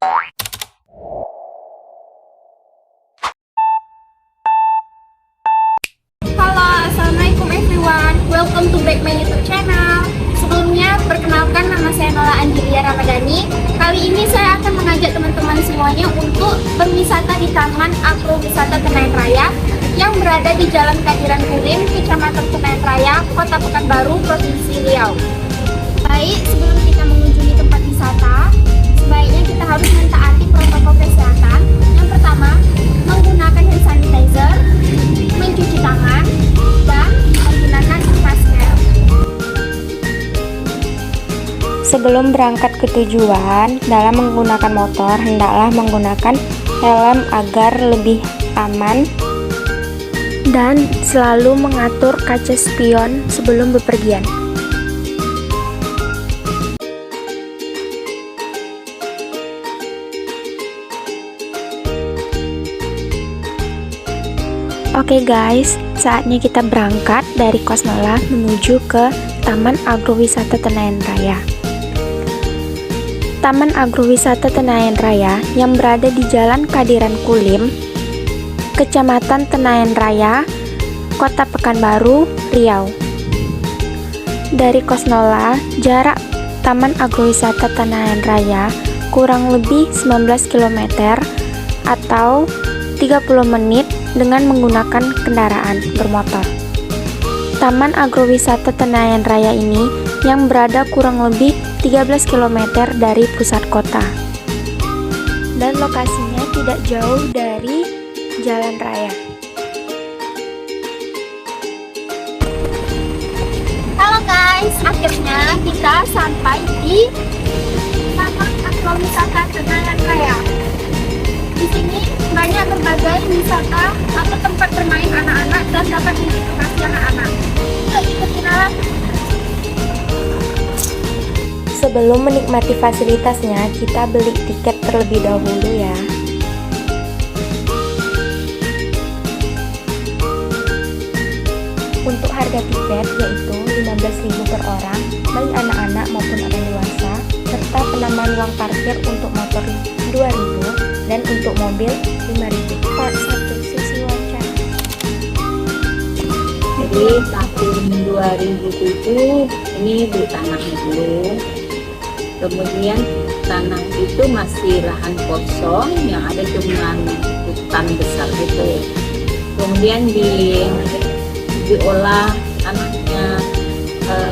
Halo, assalamualaikum everyone. Welcome to back my YouTube channel. Sebelumnya, perkenalkan nama saya Nola Angelia Ramadhani. Kali ini saya akan mengajak teman-teman semuanya untuk berwisata di Taman Agrowisata Tenayan Raya yang berada di Jalan Kadiran Kulim, Kecamatan Tenayan Raya, Kota Pekanbaru, Provinsi Riau. Baik, sebelum kita mengunjungi tempat wisata, sebaiknya kita harus mentaati protokol kesehatan. Yang pertama, menggunakan hand sanitizer, mencuci tangan, dan menggunakan masker. Sebelum berangkat ke tujuan, dalam menggunakan motor, hendaklah menggunakan helm agar lebih aman dan selalu mengatur kaca spion sebelum bepergian. Oke guys, saatnya kita berangkat dari Kos Nola menuju ke Taman Agrowisata Tenayan Raya. Taman Agrowisata Tenayan Raya yang berada di Jalan Kadiran Kulim, Kecamatan Tenayan Raya, Kota Pekanbaru, Riau. Dari Kos Nola, jarak Taman Agrowisata Tenayan Raya kurang lebih 19 km atau 30 menit dengan menggunakan kendaraan bermotor. Taman Agrowisata Tenayan Raya ini yang berada kurang lebih 13 km dari pusat kota. Dan lokasinya tidak jauh dari jalan raya. Halo guys, akhirnya kita sampai di Taman Agrowisata Tenayan Raya. Di sini banyak berbagai wisata atau tempat bermain anak-anak dan dapat mengedukasi anak-anak. Yuk ikutin. Sebelum menikmati fasilitasnya, kita beli tiket terlebih dahulu ya. Untuk harga tiket yaitu 15.000 per orang bagi anak-anak maupun orang dewasa, serta penambahan uang parkir untuk motor 2.000 dan untuk mobil 5.000. Part 1, sesi wawancara. Jadi tahun 2007 ini beli tanahnya dulu. Kemudian tanah itu masih lahan kosong yang ada cuma hutan besar gitu. Kemudian diolah tanahnya,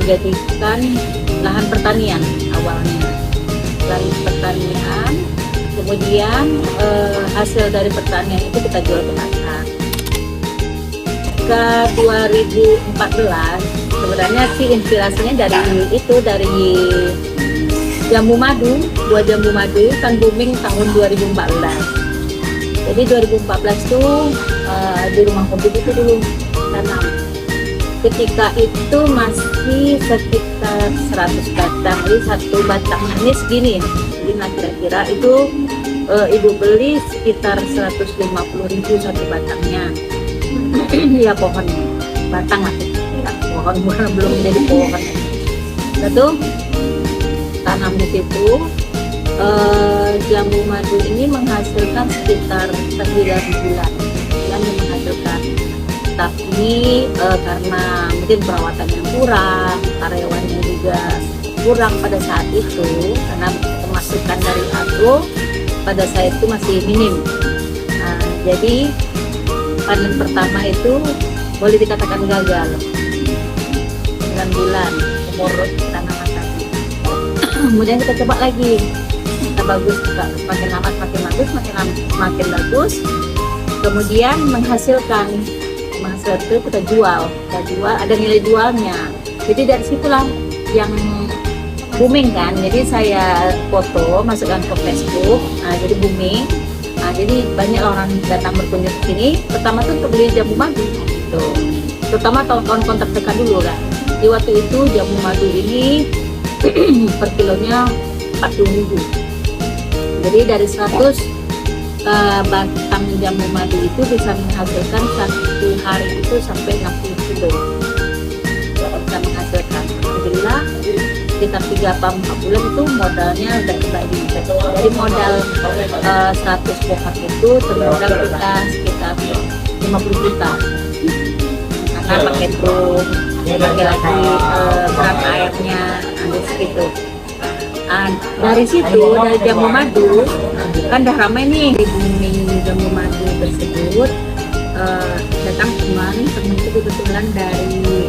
jadikan lahan pertanian awalnya. Lahan pertanian, kemudian hasil dari pertanian itu kita jual ke pasar. Ke 2014 sebenarnya sih inspirasinya dari jambu madu, buah jambu madu kan booming tahun 2014. Jadi 2014 tuh di rumah kopi itu dulu tanam. Ketika itu masih sekitar 100 batang, jadi satu batang ini segini. Jadi kira-kira itu ibu beli sekitar 150.000 satu batangnya. Ya pohon batang lah, ya, pohon belum jadi pohon. Lalu tanam di situ. Jambu madu ini menghasilkan sekitar 9 bulan yang menghasilkan. Tapi karena mungkin perawatannya kurang, karyawannya juga kurang pada saat itu, karena pemasukan dari agro pada saat itu masih minim. Jadi panen pertama itu boleh dikatakan gagal. 9 bulan umur tanaman tadi. Kemudian kita coba lagi, kita bagus, makin lama makin bagus, makin bagus. Kemudian menghasilkan itu kita jual, ada nilai jualnya. Jadi dari situlah yang booming kan. Jadi saya foto, masukkan ke Facebook, jadi booming. Jadi banyak orang datang berkunjung ke sini. Pertama tuh untuk beli jambu madu, gitu. Terutama tahun-tahun kontak dekat dulu kan. Di waktu itu jambu madu ini per kilonya 40.000. Jadi dari 100 batang jambu madu itu bisa menghasilkan satu hari itu sampai 60 kilo. Kalau bisa menghasilkan, alhamdulillah sekitar 3 apa 4 bulan itu modalnya udah kembali. Jadi modal 100 pohon itu termodal kita sekitar 50 juta karena pakai drum, pakai lagi keran airnya, ada segitu. Dari situ, dari jamu madu kan udah ramai nih di bumi jamu madu tersebut. Datang teman itu kebetulan dari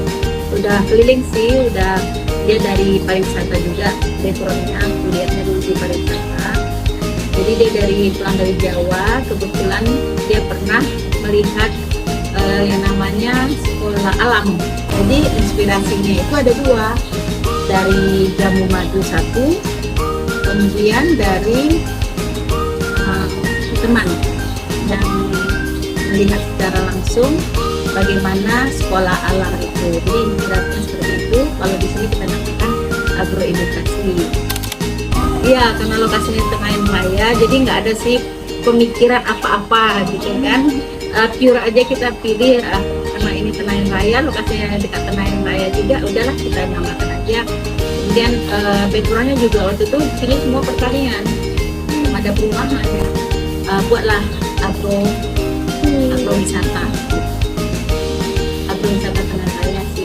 udah keliling sih, udah dia dari pariwisata juga, backgroundnya kuliahnya dulu di pariwisata. Jadi dia pulang dari Jawa, kebetulan dia pernah melihat yang namanya sekolah alam. Jadi inspirasinya itu ada 2, dari jamu madu 1, kemudian dari teman yang melihat secara langsung bagaimana sekolah alam itu. Jadi inspirasinya seperti itu. Kalau di sini kita namakan agroedukasi. Iya, karena lokasinya Tenayan Raya, jadi nggak ada sih pemikiran apa-apa gitu kan. Pure aja kita pilih karena ini Tenayan Raya, lokasinya dekat Tenayan Raya juga, udahlah kita namakan aja. Kemudian backgroundnya juga waktu itu sini semua pertanian, ada perumahan, buatlah agrowisata Tenayan Raya sih.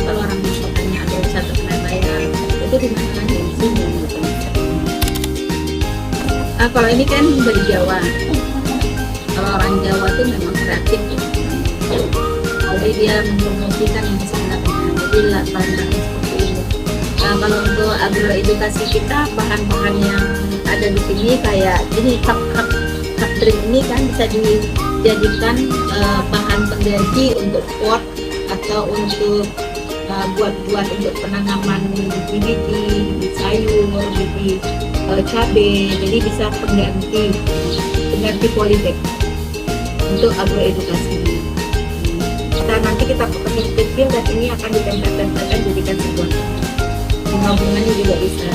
Kalau orang bertanya agrowisata Tenayan Raya itu di mana lagi? Di sini. Kalau ini kan dari Jawa. Kalau orang Jawa tuh memang kreatif, jadi dia mempromosikan yang sebenarnya. Jadi bahan-bahan seperti ini. Kalau untuk agroedukasi kita, bahan-bahan yang ada di sini kayak ini cup drink ini kan bisa dijadikan bahan pengganti untuk pot atau untuk buat untuk penanaman biji sayur, biji cabai. Jadi bisa pengganti polybag untuk agroedukasi. Dan nanti kita potong kecil dan ini akan ditempel-tempelkan jadikan sebuah bunga-bunganya juga bisa.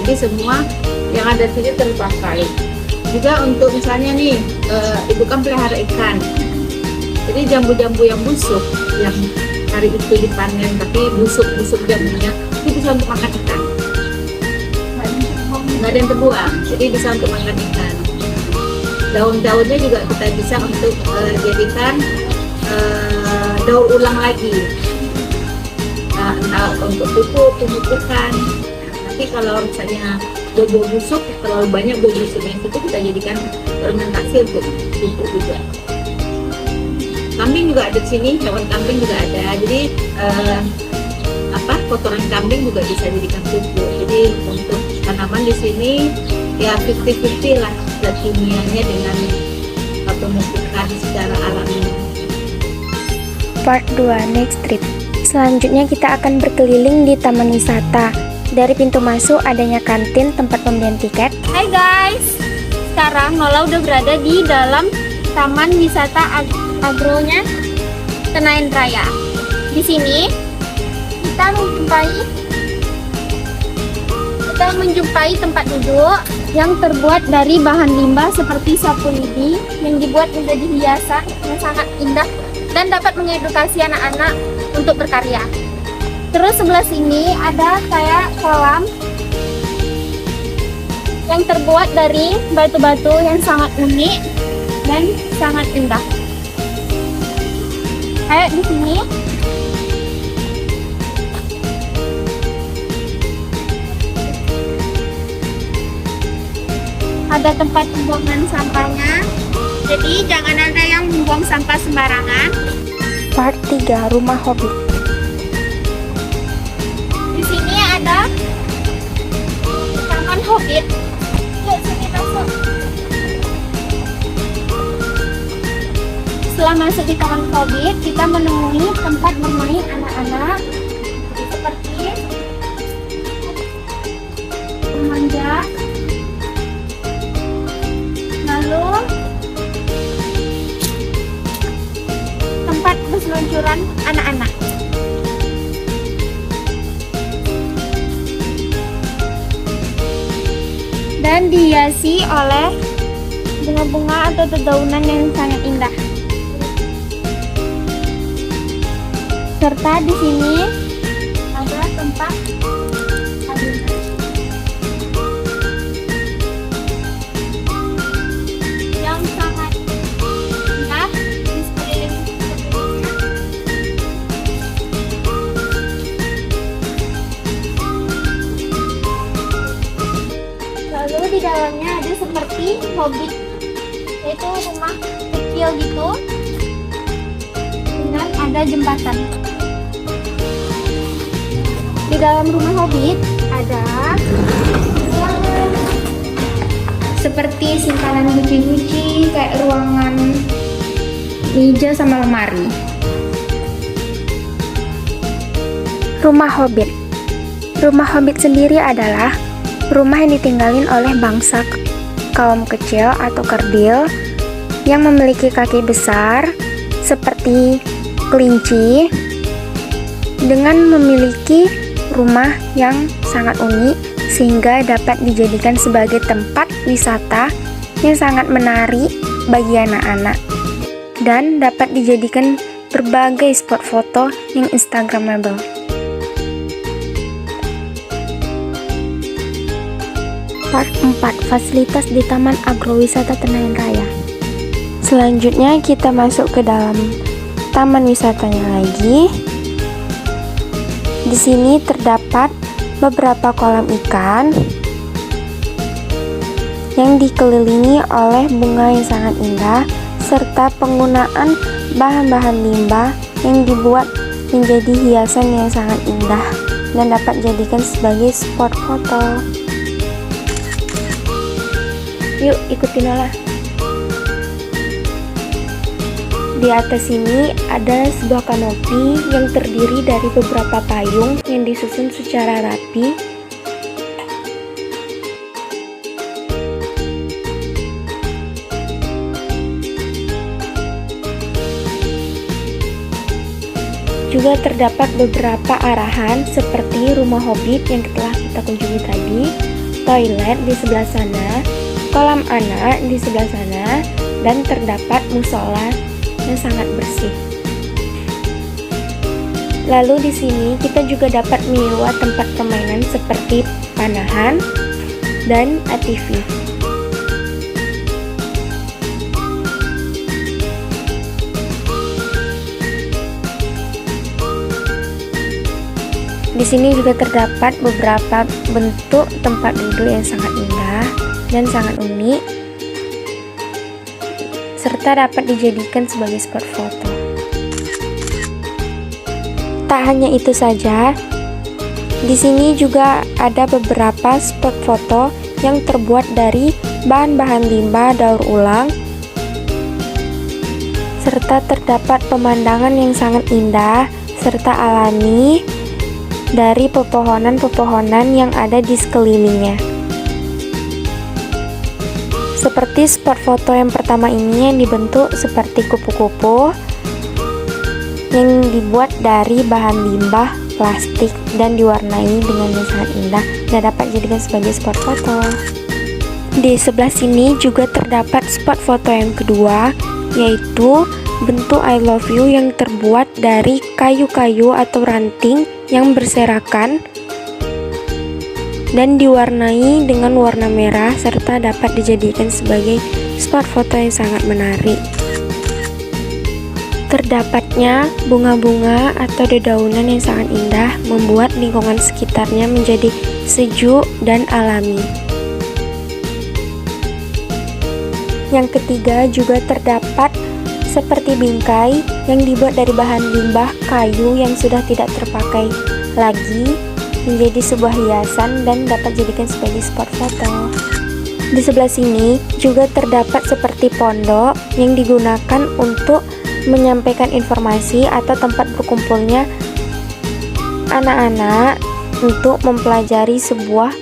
Jadi semua yang ada di sini terpakai. Juga untuk misalnya nih, ibu kan pelihara ikan. Jadi jambu-jambu yang busuk, yang hari itu dipanen tapi busuk jambunya, itu bisa untuk makan ikan. Nggak ada yang terbuang, jadi bisa untuk makan ikan. Daun-daunnya juga kita bisa untuk jadikan daur ulang lagi. Untuk pemupukan. Nanti kalau misalnya bobo busuk terlalu banyak, bobo busuknya itu kita jadikan fermentasi untuk pupuk juga. Kambing juga ada di sini, hewan kambing juga ada. Jadi kotoran kambing juga bisa jadikan pupuk. Jadi untuk tanaman di sini ya 50-50 lah, zat kimianya dengan pemupukan secara alami. Part 2 next trip. Selanjutnya kita akan berkeliling di taman wisata. Dari pintu masuk adanya kantin tempat pembelian tiket. Hai guys, sekarang Nola udah berada di dalam taman wisata agronya Tenayan Raya. Di sini kita menjumpai tempat duduk yang terbuat dari bahan limbah seperti sapu lidi yang dibuat menjadi hiasan yang sangat indah dan dapat mengedukasi anak-anak untuk berkarya. Terus sebelah sini ada kayak kolam yang terbuat dari batu-batu yang sangat unik dan sangat indah. Kayak di sini ada tempat pembuangan sampahnya. Jadi jangan ada yang membuang sampah sembarangan. Part 3 rumah hobi. Di sini ada taman hobbit. Yuk sini masuk. Setelah masuk di taman hobbit, kita menemui tempat bermain anak-anak seperti manja, lalu tempat berseluncuran anak-anak. Dan dihiasi oleh bunga-bunga atau dedaunan yang sangat indah. Serta di sini ada tempat di dalamnya ada seperti hobbit, yaitu rumah kecil gitu dengan ada jembatan. Di dalam rumah hobbit ada seperti simpanan guci-guci, kayak ruangan meja sama lemari. Rumah Hobbit. Rumah Hobbit sendiri adalah rumah yang ditinggalin oleh bangsa kaum kecil atau kerdil yang memiliki kaki besar seperti kelinci, dengan memiliki rumah yang sangat unik sehingga dapat dijadikan sebagai tempat wisata yang sangat menarik bagi anak-anak dan dapat dijadikan berbagai spot foto yang instagramable. Part 4. Fasilitas di Taman Agrowisata Tenayan Raya. Selanjutnya kita masuk ke dalam taman wisatanya lagi. Di sini terdapat beberapa kolam ikan yang dikelilingi oleh bunga yang sangat indah serta penggunaan bahan-bahan limbah yang dibuat menjadi hiasan yang sangat indah dan dapat dijadikan sebagai spot foto. Yuk, ikutin Ola. Di atas sini ada sebuah kanopi yang terdiri dari beberapa payung yang disusun secara rapi. Juga terdapat beberapa arahan seperti rumah hobbit yang telah kita kunjungi tadi, toilet di sebelah sana, kolam anak di sebelah sana, dan terdapat musola yang sangat bersih. Lalu di sini kita juga dapat menyewa tempat permainan seperti panahan dan ATV. Di sini juga terdapat beberapa bentuk tempat duduk yang sangat indah dan sangat unik, serta dapat dijadikan sebagai spot foto. Tak hanya itu saja, di sini juga ada beberapa spot foto yang terbuat dari bahan-bahan limbah daur ulang, serta terdapat pemandangan yang sangat indah serta alami dari pepohonan-pepohonan yang ada di sekelilingnya. Seperti spot foto yang pertama ini yang dibentuk seperti kupu-kupu yang dibuat dari bahan limbah plastik dan diwarnai dengan yang sangat indah dan dapat dijadikan sebagai spot foto. Di sebelah sini juga terdapat spot foto yang kedua, yaitu bentuk I love you yang terbuat dari kayu-kayu atau ranting yang berserakan dan diwarnai dengan warna merah serta dapat dijadikan sebagai spot foto yang sangat menarik. Terdapatnya bunga-bunga atau dedaunan yang sangat indah membuat lingkungan sekitarnya menjadi sejuk dan alami. Yang ketiga juga terdapat seperti bingkai yang dibuat dari bahan limbah kayu yang sudah tidak terpakai lagi menjadi sebuah hiasan dan dapat dijadikan sebagai spot foto. Di sebelah sini juga terdapat seperti pondok yang digunakan untuk menyampaikan informasi atau tempat berkumpulnya anak-anak untuk mempelajari sebuah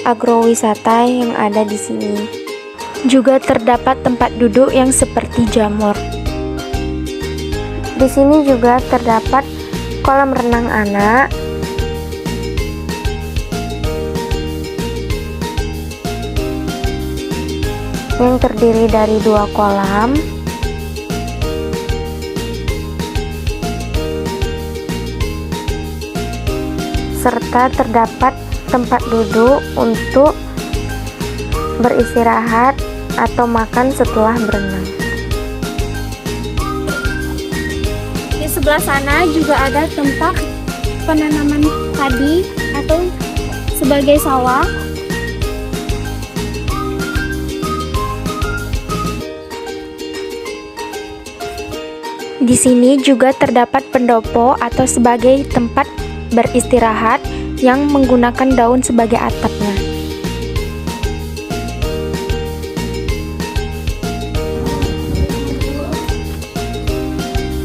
agrowisata yang ada di sini. Juga terdapat tempat duduk yang seperti jamur. Di sini juga terdapat kolam renang anak yang terdiri dari 2 kolam serta terdapat tempat duduk untuk beristirahat atau makan setelah berenang. Di sebelah sana juga ada tempat penanaman padi atau sebagai sawah Di sini juga terdapat pendopo atau sebagai tempat beristirahat yang menggunakan daun sebagai atapnya.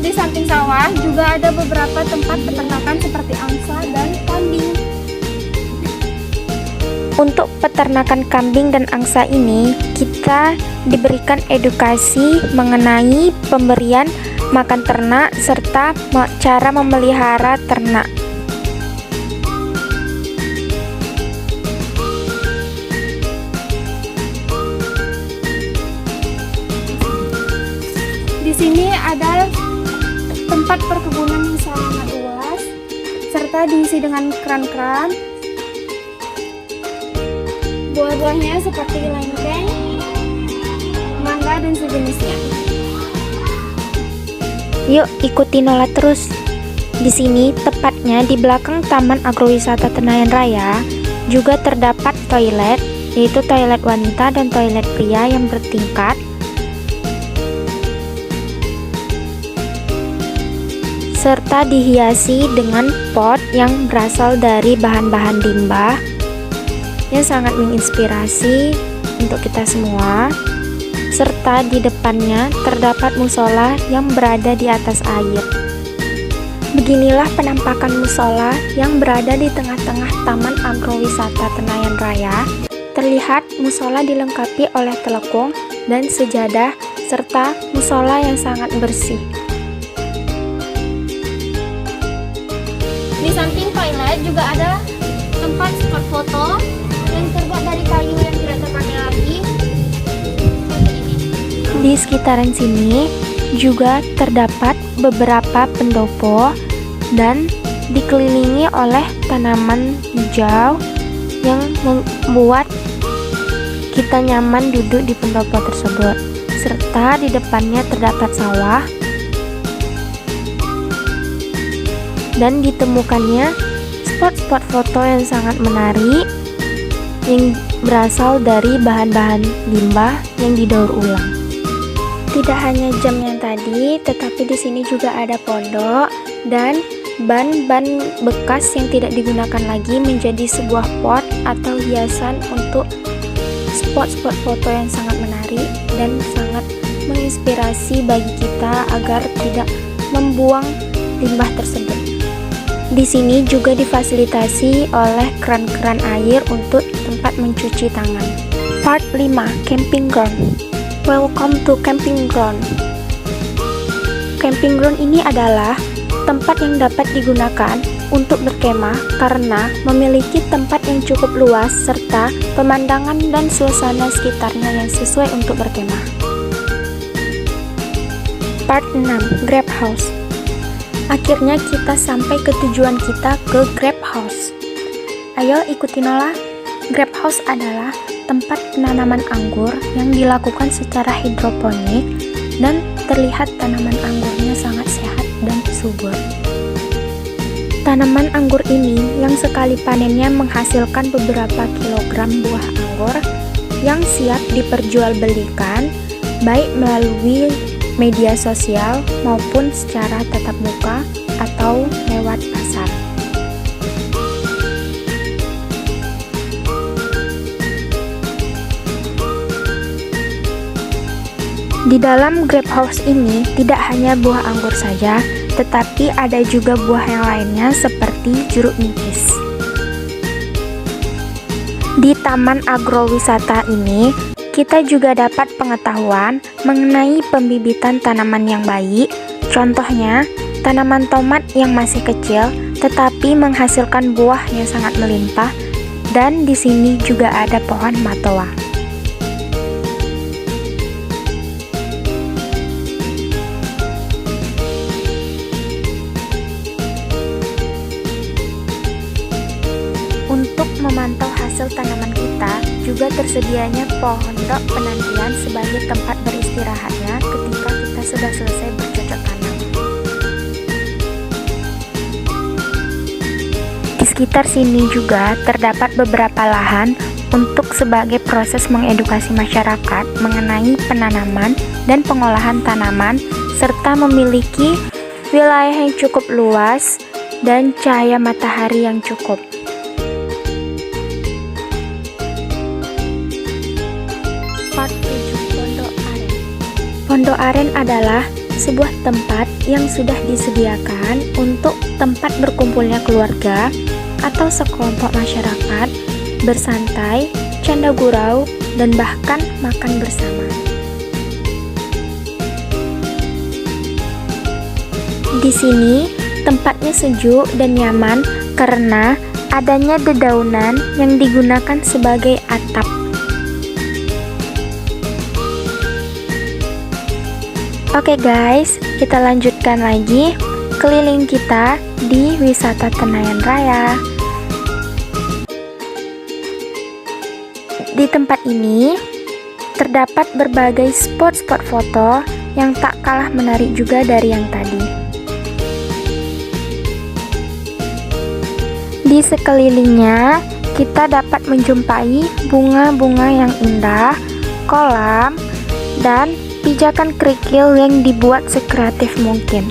Di samping sawah juga ada beberapa tempat peternakan seperti angsa dan kambing. Untuk peternakan kambing dan angsa ini, kita diberikan edukasi mengenai pemberian makan ternak serta cara memelihara ternak. Di sini ada tempat perkebunan yang sangat luas serta diisi dengan keran-keran. Buah-buahnya seperti lengkeng, mangga dan sejenisnya. Yuk ikuti Nola terus. Di sini, tepatnya di belakang Taman Agrowisata Tenayan Raya, juga terdapat toilet, yaitu toilet wanita dan toilet pria yang bertingkat. Serta dihiasi dengan pot yang berasal dari bahan-bahan limbah yang sangat menginspirasi untuk kita semua. Serta di depannya terdapat musola yang berada di atas air. Beginilah penampakan musola yang berada di tengah-tengah Taman Agrowisata Tenayan Raya. Terlihat musola dilengkapi oleh telekung dan sejadah serta musola yang sangat bersih. Di samping toilet juga ada tempat spot foto yang terbuat dari kayu yang tidak terpakai lagi. Di sekitaran sini juga terdapat beberapa pendopo dan dikelilingi oleh tanaman hijau yang membuat kita nyaman duduk di pendopo tersebut. Serta di depannya terdapat sawah dan ditemukannya spot-spot foto yang sangat menarik yang berasal dari bahan-bahan limbah yang didaur ulang. Tidak hanya jam yang tadi, tetapi di sini juga ada pondok dan ban-ban bekas yang tidak digunakan lagi menjadi sebuah pot atau hiasan untuk spot-spot foto yang sangat menarik dan sangat menginspirasi bagi kita agar tidak membuang limbah tersebut. Di sini juga difasilitasi oleh keran-keran air untuk tempat mencuci tangan. Part 5, Camping Ground. Welcome to Camping Ground. Camping ground ini adalah tempat yang dapat digunakan untuk berkemah karena memiliki tempat yang cukup luas serta pemandangan dan suasana sekitarnya yang sesuai untuk berkemah. Part 6, Grab House. Akhirnya kita sampai ke tujuan kita, ke Grab House. Ayo ikuti Nola. Grab House adalah tempat penanaman anggur yang dilakukan secara hidroponik dan terlihat tanaman anggurnya sangat sehat dan subur. Tanaman anggur ini yang sekali panennya menghasilkan beberapa kilogram buah anggur yang siap diperjualbelikan baik melalui media sosial maupun secara tatap muka atau lewat pasar. Di dalam Grab House ini tidak hanya buah anggur saja, tetapi ada juga buah yang lainnya seperti jeruk nipis. Di Taman Agrowisata ini, kita juga dapat pengetahuan mengenai pembibitan tanaman yang baik. Contohnya, tanaman tomat yang masih kecil tetapi menghasilkan buah yang sangat melimpah, dan di sini juga ada pohon matoa. Untuk memantau hasil tanaman kita, juga tersedianya pondok penantian sebagai tempat beristirahatnya ketika kita sudah selesai bercocok tanam. Di sekitar sini juga terdapat beberapa lahan untuk sebagai proses mengedukasi masyarakat mengenai penanaman dan pengolahan tanaman serta memiliki wilayah yang cukup luas dan cahaya matahari yang cukup. Part 7, Pondok Aren. Pondok Aren adalah sebuah tempat yang sudah disediakan untuk tempat berkumpulnya keluarga atau sekelompok masyarakat bersantai, canda gurau, dan bahkan makan bersama. Di sini tempatnya sejuk dan nyaman karena adanya dedaunan yang digunakan sebagai atap. Oke guys, kita lanjutkan lagi keliling kita di wisata Tenayan Raya. Di tempat ini terdapat berbagai spot-spot foto yang tak kalah menarik juga dari yang tadi. Di sekelilingnya, kita dapat menjumpai bunga-bunga yang indah, kolam, dan pijakan kerikil yang dibuat sekreatif mungkin.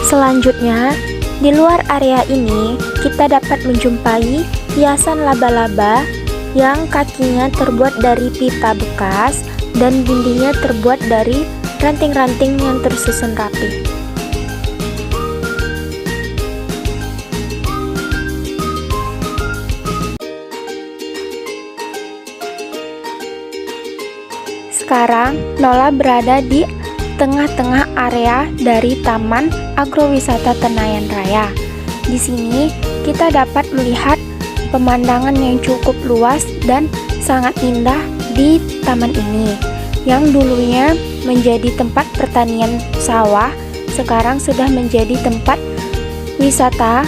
Selanjutnya, di luar area ini, kita dapat menjumpai hiasan laba-laba yang kakinya terbuat dari pipa bekas dan dindingnya terbuat dari ranting-ranting yang tersusun rapi. Sekarang, Nola berada di tengah-tengah area dari Taman Agrowisata Tenayan Raya. Di sini, kita dapat melihat pemandangan yang cukup luas dan sangat indah di taman ini, yang dulunya menjadi tempat pertanian sawah, sekarang sudah menjadi tempat wisata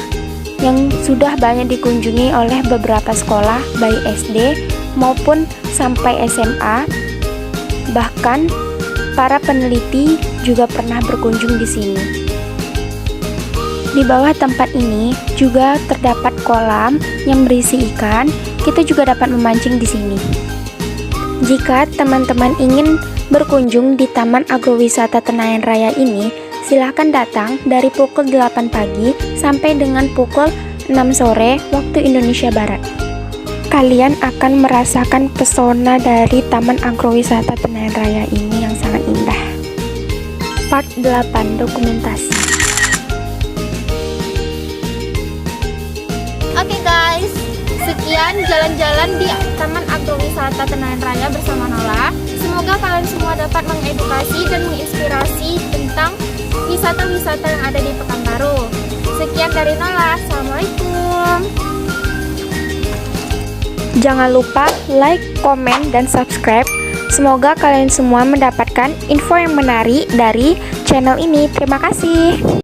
yang sudah banyak dikunjungi oleh beberapa sekolah baik SD maupun sampai SMA. Bahkan para peneliti juga pernah berkunjung di sini. Di bawah tempat ini juga terdapat kolam yang berisi ikan. Kita juga dapat memancing di sini. Jika teman-teman ingin berkunjung di Taman Agrowisata Tenayan Raya ini, silahkan datang dari pukul 8 pagi sampai dengan pukul 6 sore waktu Indonesia Barat. Kalian akan merasakan pesona dari Taman Agrowisata Tenayan Raya ini yang sangat indah. Part 8, dokumentasi. Oke guys, sekian jalan-jalan di Taman Agrowisata Tenayan Raya bersama Nola. Semoga kalian semua dapat mengedukasi dan menginspirasi tentang wisata-wisata yang ada di Pekanbaru. Sekian dari Nola, Assalamualaikum. Jangan lupa like, komen, dan subscribe. Semoga kalian semua mendapatkan info yang menarik dari channel ini. Terima kasih.